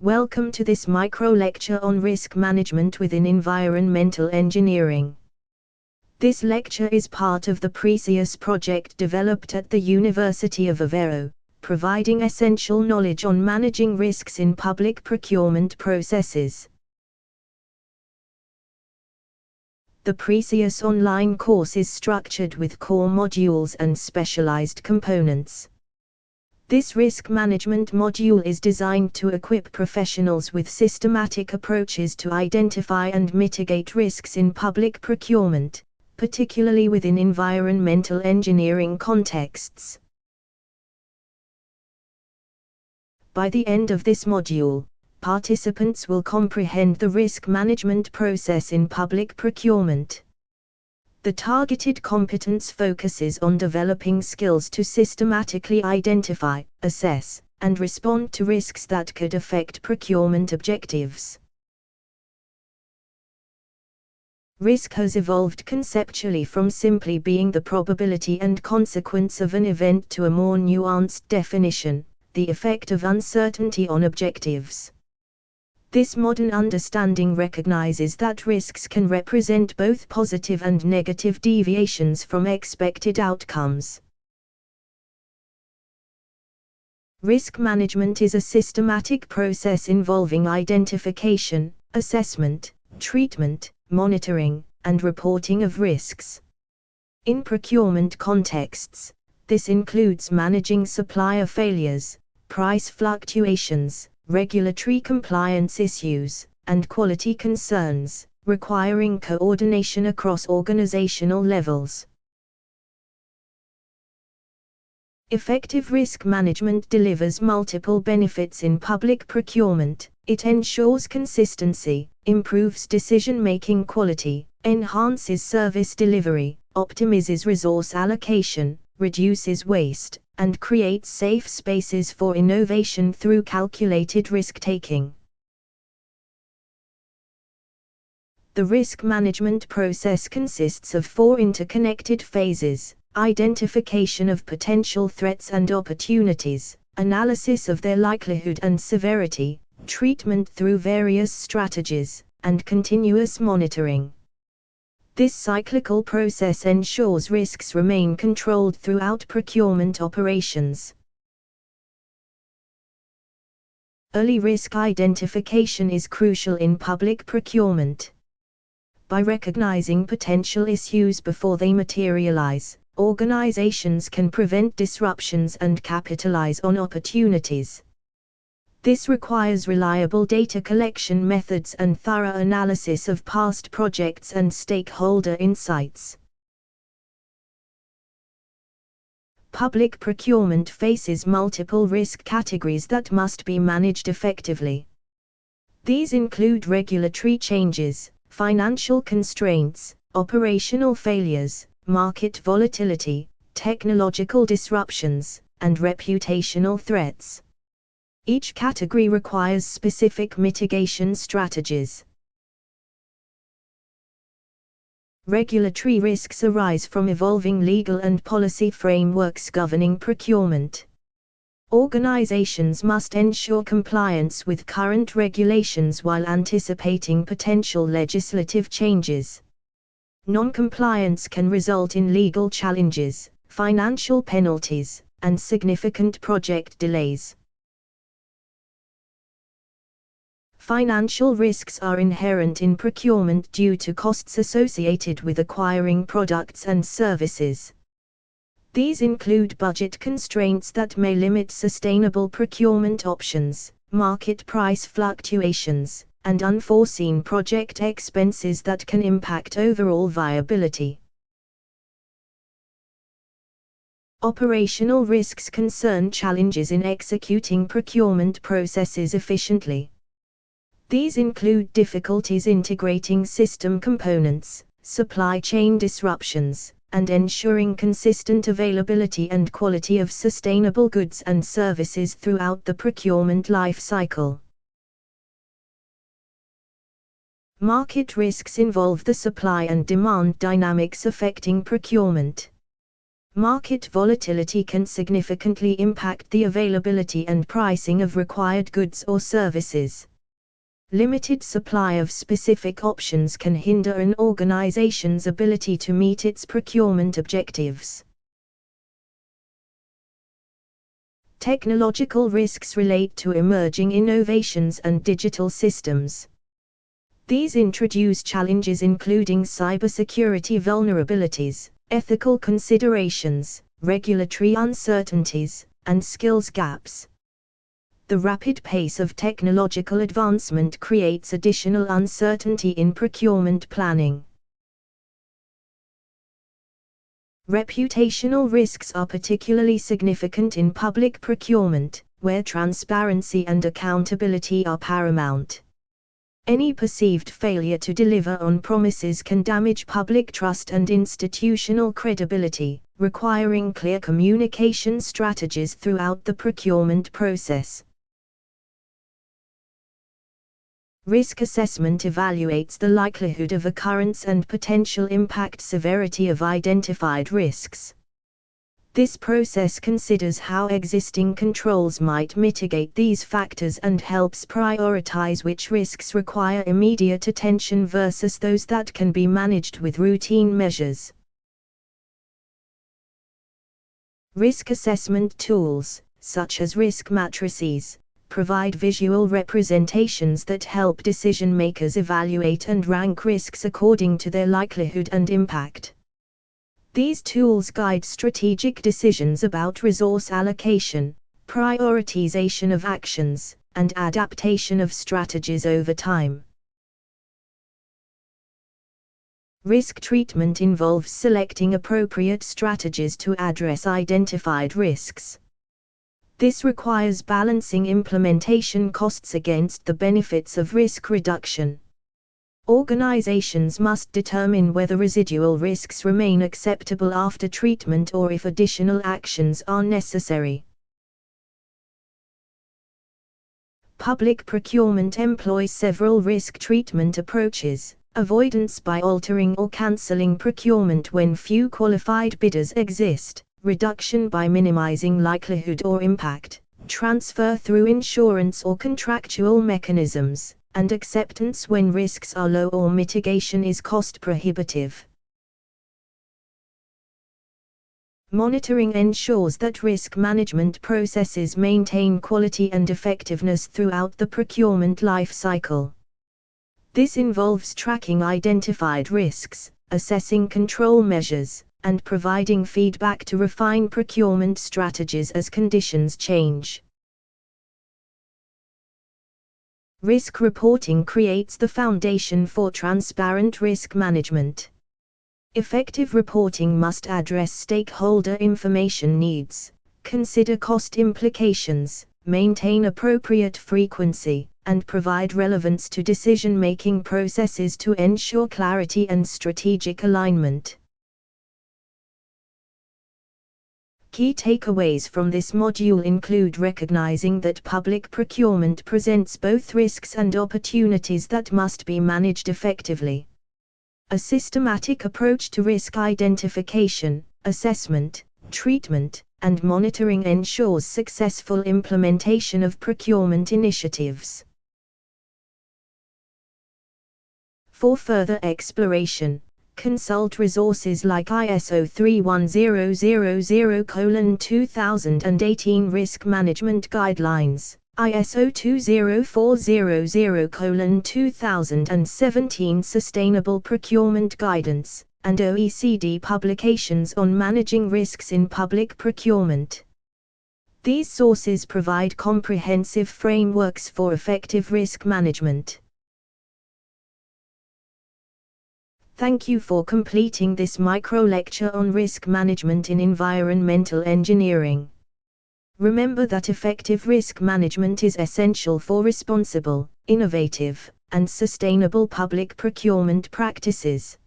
Welcome to this micro-lecture on risk management within environmental engineering. This lecture is part of the Precius project developed at the University of Aveiro, providing essential knowledge on managing risks in public procurement processes. The Precius online course is structured with core modules and specialized components. This risk management module is designed to equip professionals with systematic approaches to identify and mitigate risks in public procurement, particularly within environmental engineering contexts. By the end of this module, participants will comprehend the risk management process in public procurement. The targeted competence focuses on developing skills to systematically identify, assess, and respond to risks that could affect procurement objectives. Risk has evolved conceptually from simply being the probability and consequence of an event to a more nuanced definition, the effect of uncertainty on objectives. This modern understanding recognizes that risks can represent both positive and negative deviations from expected outcomes. Risk management is a systematic process involving identification, assessment, treatment, monitoring, and reporting of risks. In procurement contexts, this includes managing supplier failures, price fluctuations, regulatory compliance issues, and quality concerns, requiring coordination across organizational levels. Effective risk management delivers multiple benefits in public procurement. It ensures consistency, improves decision-making quality, enhances service delivery, optimizes resource allocation, reduces waste, and creates safe spaces for innovation through calculated risk-taking. The risk management process consists of 4 interconnected phases: identification of potential threats and opportunities, analysis of their likelihood and severity, treatment through various strategies, and continuous monitoring. This cyclical process ensures risks remain controlled throughout procurement operations. Early risk identification is crucial in public procurement. By recognizing potential issues before they materialize, organizations can prevent disruptions and capitalize on opportunities. This requires reliable data collection methods and thorough analysis of past projects and stakeholder insights. Public procurement faces multiple risk categories that must be managed effectively. These include regulatory changes, financial constraints, operational failures, market volatility, technological disruptions, and reputational threats. Each category requires specific mitigation strategies. Regulatory risks arise from evolving legal and policy frameworks governing procurement. Organizations must ensure compliance with current regulations while anticipating potential legislative changes. Non-compliance can result in legal challenges, financial penalties, and significant project delays. Financial risks are inherent in procurement due to costs associated with acquiring products and services. These include budget constraints that may limit sustainable procurement options, market price fluctuations, and unforeseen project expenses that can impact overall viability. Operational risks concern challenges in executing procurement processes efficiently. These include difficulties integrating system components, supply chain disruptions, and ensuring consistent availability and quality of sustainable goods and services throughout the procurement life cycle. Market risks involve the supply and demand dynamics affecting procurement. Market volatility can significantly impact the availability and pricing of required goods or services. Limited supply of specific options can hinder an organization's ability to meet its procurement objectives. Technological risks relate to emerging innovations and digital systems. These introduce challenges including cybersecurity vulnerabilities, ethical considerations, regulatory uncertainties, and skills gaps. The rapid pace of technological advancement creates additional uncertainty in procurement planning. Reputational risks are particularly significant in public procurement, where transparency and accountability are paramount. Any perceived failure to deliver on promises can damage public trust and institutional credibility, requiring clear communication strategies throughout the procurement process. Risk assessment evaluates the likelihood of occurrence and potential impact severity of identified risks. This process considers how existing controls might mitigate these factors and helps prioritize which risks require immediate attention versus those that can be managed with routine measures. Risk assessment tools, such as risk matrices, provide visual representations that help decision-makers evaluate and rank risks according to their likelihood and impact. These tools guide strategic decisions about resource allocation, prioritization of actions, and adaptation of strategies over time. Risk treatment involves selecting appropriate strategies to address identified risks. This requires balancing implementation costs against the benefits of risk reduction. Organizations must determine whether residual risks remain acceptable after treatment or if additional actions are necessary. Public procurement employs several risk treatment approaches: avoidance by altering or canceling procurement when few qualified bidders exist, reduction by minimizing likelihood or impact, transfer through insurance or contractual mechanisms, and acceptance when risks are low or mitigation is cost prohibitive. Monitoring ensures that risk management processes maintain quality and effectiveness throughout the procurement life cycle. This involves tracking identified risks, assessing control measures, and providing feedback to refine procurement strategies as conditions change. Risk reporting creates the foundation for transparent risk management. Effective reporting must address stakeholder information needs, consider cost implications, maintain appropriate frequency, and provide relevance to decision-making processes to ensure clarity and strategic alignment. Key takeaways from this module include recognizing that public procurement presents both risks and opportunities that must be managed effectively. A systematic approach to risk identification, assessment, treatment, and monitoring ensures successful implementation of procurement initiatives. For further exploration, consult resources like ISO 31000:2018 Risk Management Guidelines, ISO 20400:2017 Sustainable Procurement Guidance, and OECD publications on managing risks in public procurement. These sources provide comprehensive frameworks for effective risk management. Thank you for completing this micro-lecture on risk management in environmental engineering. Remember that effective risk management is essential for responsible, innovative, and sustainable public procurement practices.